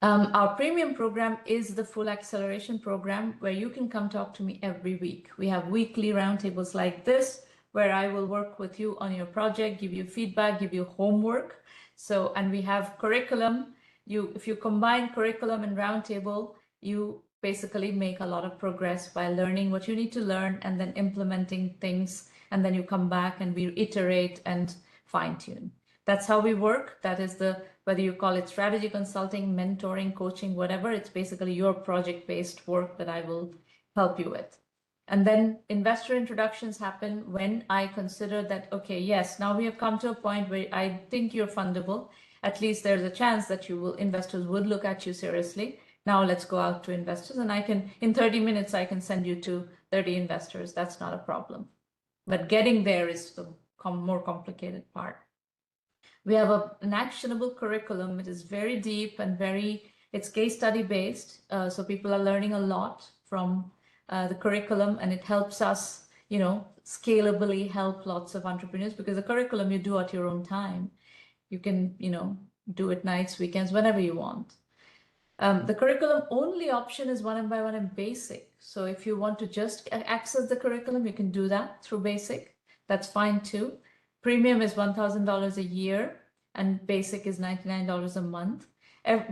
Our premium program is the full acceleration program where you can come talk to me every week. We have weekly roundtables like this, where I will work with you on your project, give you feedback, give you homework. And we have curriculum. If you combine curriculum and roundtable, you basically make a lot of progress by learning what you need to learn and then implementing things. And then you come back and we iterate and fine tune. That's how we work. That is whether you call it strategy consulting, mentoring, coaching, whatever, it's basically your project-based work that I will help you with. And then investor introductions happen when I consider that, okay, yes, now we have come to a point where I think you're fundable. At least there's a chance that investors would look at you seriously. Now let's go out to investors, and I can, in 30 minutes, I can send you to 30 investors. That's not a problem. But getting there is the more complicated part. We have an actionable curriculum. It is very deep and it's case study based. So people are learning a lot from the curriculum, and it helps us, scalably help lots of entrepreneurs, because the curriculum you do at your own time. You can, do it nights, weekends, whenever you want. The curriculum only option is 1Mby1M Basic. So if you want to just access the curriculum, you can do that through Basic. That's fine too. Premium is $1,000 a year, and Basic is $99 a month.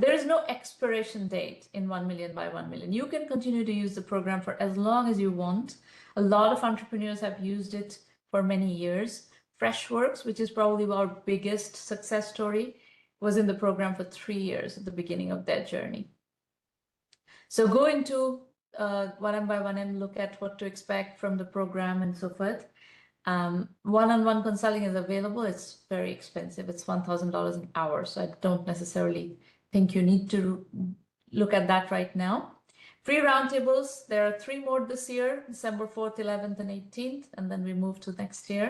There is no expiration date in 1 million by 1 million. You can continue to use the program for as long as you want. A lot of entrepreneurs have used it for many years. Freshworks, which is probably our biggest success story, was in the program for 3 years at the beginning of their journey. So go into 1Mby1M, look at what to expect from the program and so forth. One-on-one consulting is available. It's very expensive. It's $1,000 an hour. So I don't necessarily think you need to look at that right now. Free roundtables, there are 3 more this year, December 4th, 11th, and 18th, and then we move to next year.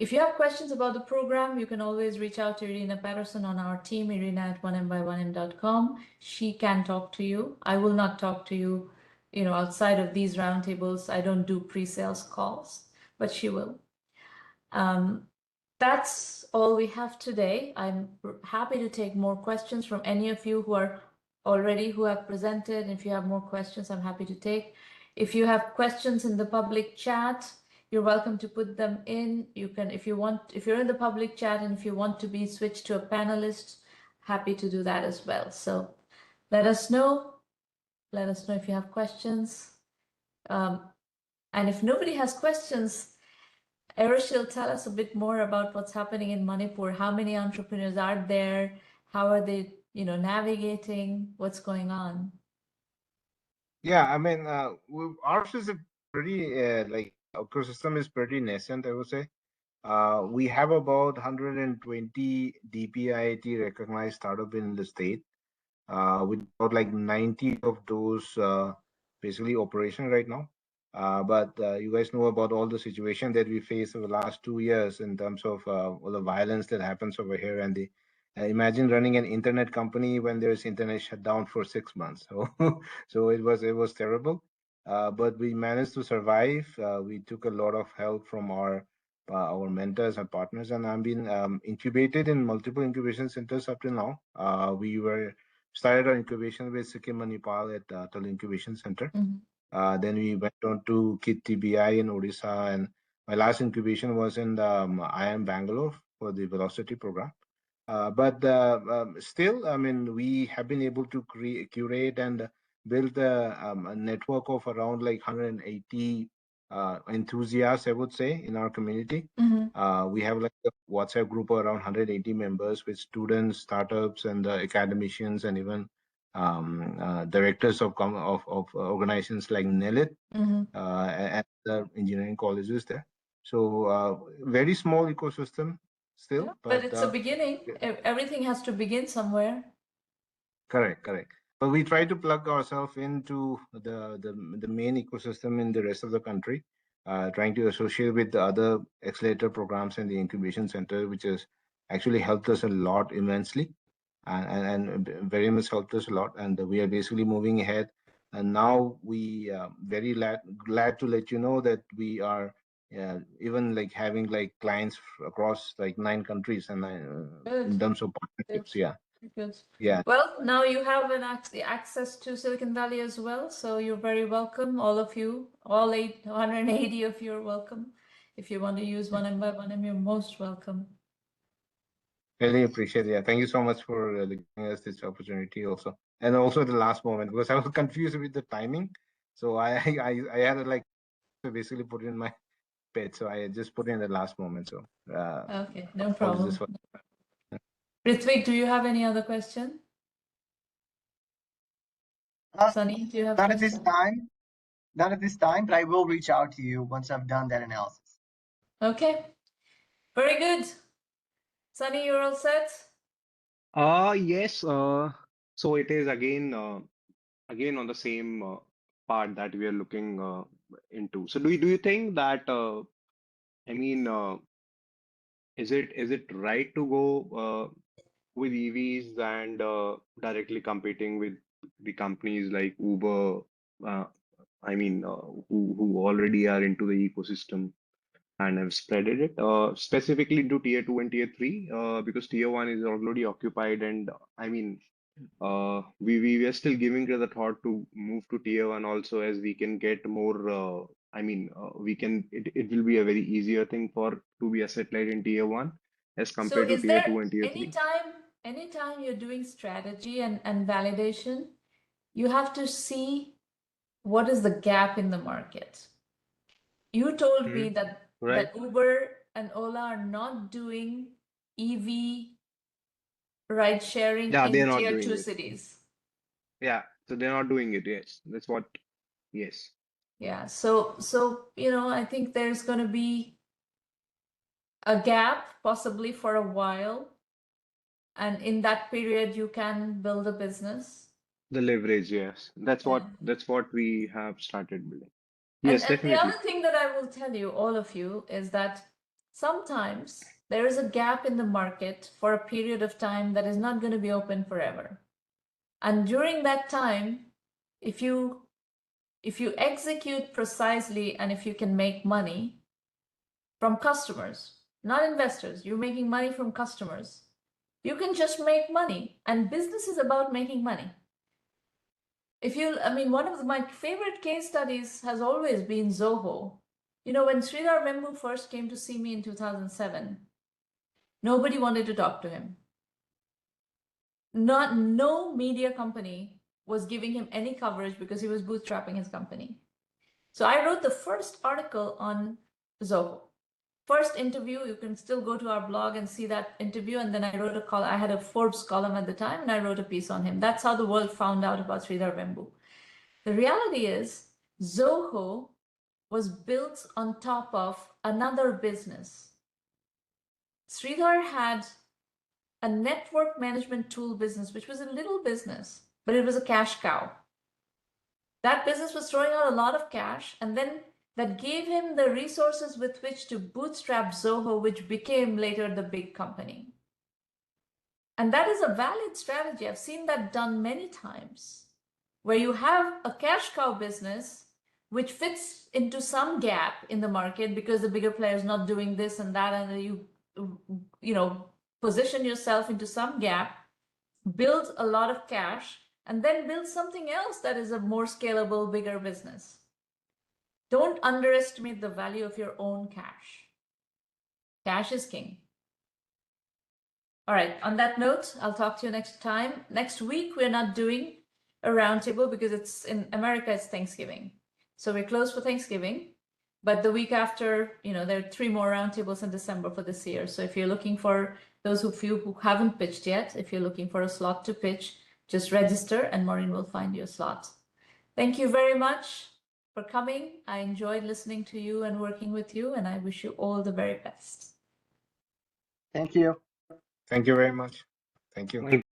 If you have questions about the program, you can always reach out to Irina Patterson on our team, irina@1mby1m.com. She can talk to you. I will not talk to you, outside of these roundtables. I don't do pre-sales calls, but she will. That's all we have today. I'm happy to take more questions from any of you who have presented. If you have more questions, I'm happy to take. If you have questions in the public chat, you're welcome to put them in. You can, if you're in the public chat and if you want to be switched to a panelist, happy to do that as well. So let us know. Let us know if you have questions. And if nobody has questions, Aeroshil, tell us a bit more about what's happening in Manipur. How many entrepreneurs are there? How are they, navigating? What's going on? Yeah, I mean, ours is a pretty ecosystem is pretty nascent, I would say. We have about 120 DPIIT recognized startup in the state, with about like 90 of those basically operational right now. But you guys know about all the situation that we faced over the last 2 years in terms of all the violence that happens over here, and the imagine running an internet company when there's internet shut down for 6 months. So so it was terrible, but we managed to survive. We took a lot of help from our mentors and partners, and I've been incubated in multiple incubation centers up till now. We started our incubation with Sikkim and Nepal at Tal Incubation Center. Then we went on to KIT TBI in Odisha, and my last incubation was in IIM Bangalore for the Velocity program. But still, I mean, we have been able to curate and build a network of around like 180 enthusiasts, I would say, in our community. We have like a WhatsApp group of around 180 members with students, startups, and academicians, and even directors of organizations like NELIT and the engineering colleges there. So very small ecosystem still, Yeah, but it's a beginning. Everything has to begin somewhere. Correct. But we try to plug ourselves into the main ecosystem in the rest of the country, trying to associate with the other accelerator programs and the incubation center, which has actually helped us a lot immensely, and very much helped us a lot. And we are basically moving ahead. And now we very glad to let you know that we are even like having like clients across like 9 countries, and in terms of partnerships. Good. Good. Yeah. Well, now you have access to Silicon Valley as well, so you're very welcome. All of you, all 180 of you are welcome. If you want to use 1Mby1M, you're most welcome. Really appreciate it. Yeah, thank you so much for giving us this opportunity also, and also the last moment, because I was confused with the timing, so I had to like basically put it in my bed, so I just put it in the last moment. So okay, no problem. Ritwik, do you have any other question? Sunny, do you have? Not at this time. Not at this time, but I will reach out to you once I've done that analysis. Okay, very good. Sunny, you're all set? Yes. So it is again on the same part that we are looking into. So do you think that I mean is it right to go with EVs and directly competing with the companies like Uber, uh, who already are into the ecosystem and have spreaded it, specifically into tier two and tier three, because tier one is already occupied, and we are still giving it the thought to move to tier one also, as we can get more. It will be a very easier thing for to be asset light in tier one as So compared to is tier there two and tier three. anytime you're doing strategy and validation, you have to see what is the gap in the market. You told me that Right. Uber and Ola are not doing EV ride sharing Yeah, they're in not tier doing two it. cities. Yeah, so they're not doing it. Yes, that's what. Yes. Yeah, so I think there's going to be a gap possibly for a while, and in that period you can build a business. The leverage, yes. That's Yeah. what we have started building. And Yes, the definitely. other thing that I will tell you, all of you, is that sometimes there is a gap in the market for a period of time that is not going to be open forever. And during that time, if you execute precisely and if you can make money from customers, not investors, you're making money from customers, you can just make money. And business is about making money. One of my favorite case studies has always been Zoho. When Sridhar Vembu first came to see me in 2007, nobody wanted to talk to him. No media company was giving him any coverage because he was bootstrapping his company. So I wrote the first article on Zoho. First interview, you can still go to our blog and see that interview. And then I wrote a column. I had a Forbes column at the time, and I wrote a piece on him. That's how the world found out about Sridhar Vembu. The reality is, Zoho was built on top of another business. Sridhar had a network management tool business, which was a little business, but it was a cash cow. That business was throwing out a lot of cash, and then that gave him the resources with which to bootstrap Zoho, which became later the big company. And that is a valid strategy. I've seen that done many times, where you have a cash cow business which fits into some gap in the market because the bigger player is not doing this and that, and you position yourself into some gap, build a lot of cash, and then build something else that is a more scalable, bigger business. Don't underestimate the value of your own cash. Cash is king. All right, on that note, I'll talk to you next time. Next week, we're not doing a roundtable because it's in America, it's Thanksgiving. So we're closed for Thanksgiving. But the week after, there are 3 more roundtables in December for this year. So if you're looking for those of you who haven't pitched yet, if you're looking for a slot to pitch, just register and Maureen will find you a slot. Thank you very much for coming. I enjoyed listening to you and working with you, and I wish you all the very best. Thank you. Thank you very much. Thank you. Thank